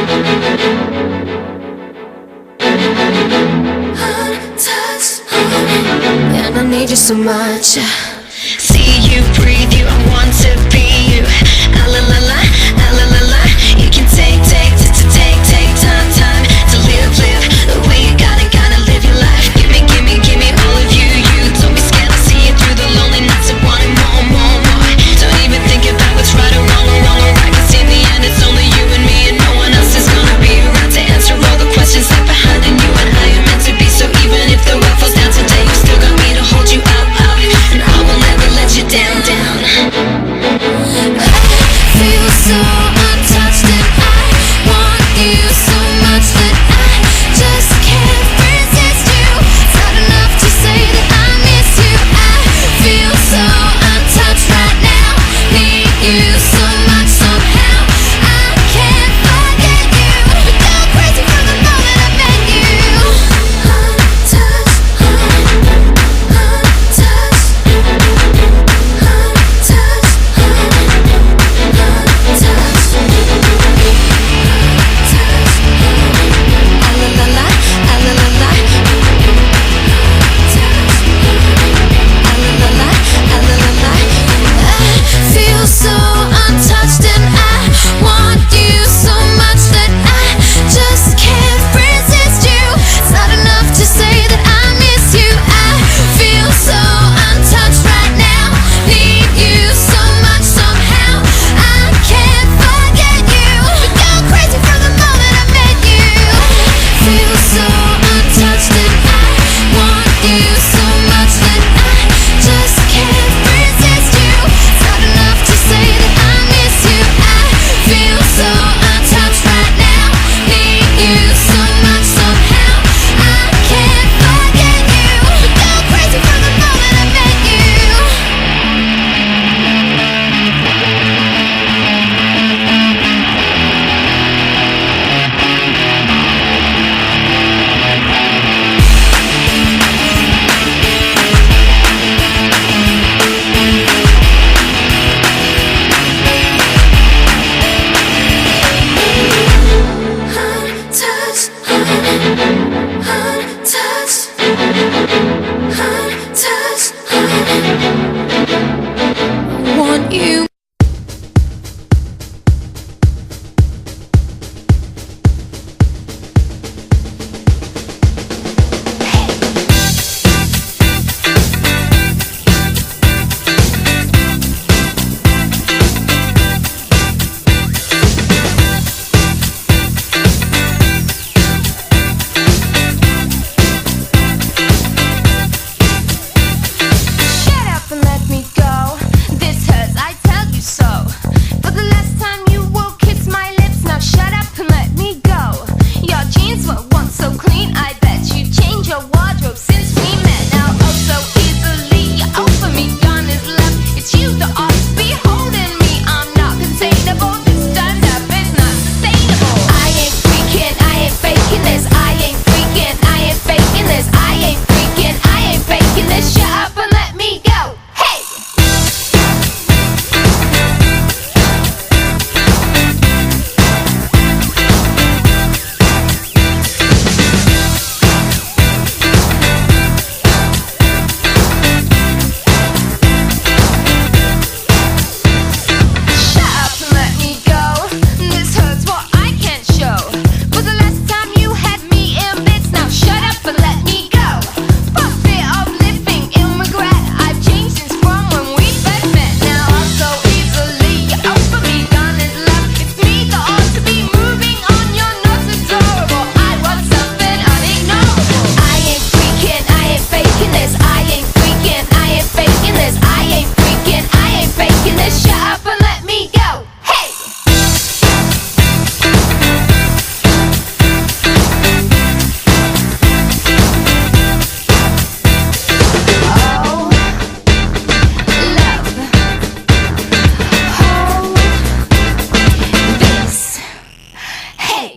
And I need you so much. See you, breathe you, I want to be you. Ah la la la, ah la la la. You can take time to live the way you gotta live your life. Give me all of you. Don't be scared, I'll see you through the lonely nights of wanting more. Don't even think about what's right or wrong or right. 'Cause in the end it's only you and me, and no one else is gonna be around to answer all the questions left behind. And you and I are meant to be, so even if the world falls down today, you still got me to hold you up. And I will never let you down. I feel so untouched, and I want you so much that I just can't resist you. It's not enough to say that I miss you. I feel so untouched right now. Need you so much somehow. I can't forget you. Go crazy from the moment I met you. Untouched, feel so untouched, and I want you so much that I just can't resist you. It's not enough to say that I miss you. I feel so untouched right now. Need you so much somehow. I can't forget you. Go crazy from the moment I met you. Feel so untouched, and I want you so much that I just can't resist you. It's not enough to say that I miss you. I feel so untouched right now. Need you so much somehow. I can't forget you. Go crazy from the moment I met you. I want you. Shut up and let me go. This hurts, I tell you so. For the last time you will kiss my lips. Now shut up and let me go. Your jeans were once so clean, I bet you changed your wardrobe since we met. Now oh so easily you offer me honest love. It's you that ought to be holding me. I'm not containable. This turned up is not sustainable. I ain't freaking, I ain't faking this. I ain't freaking, I ain't faking this. I ain't freaking, I ain't faking this. Shut up and let me go. Hey! Shut up and let me go. This hurts what I can't show. For the last time you had me in bits. Now shut up and let me go. For fear of living in regret, I've changed since from when we first met. Now I'm so easily you offer me honest love. It's me that ought to be moving on. You're not adorable. I want something unignorable. I ain't freaking, I ain't faking this. I ain't freaking, I ain't faking this. I ain't freaking, I ain't faking this. Shut up and let me go. Hey! Oh, love. Oh, this. Hey!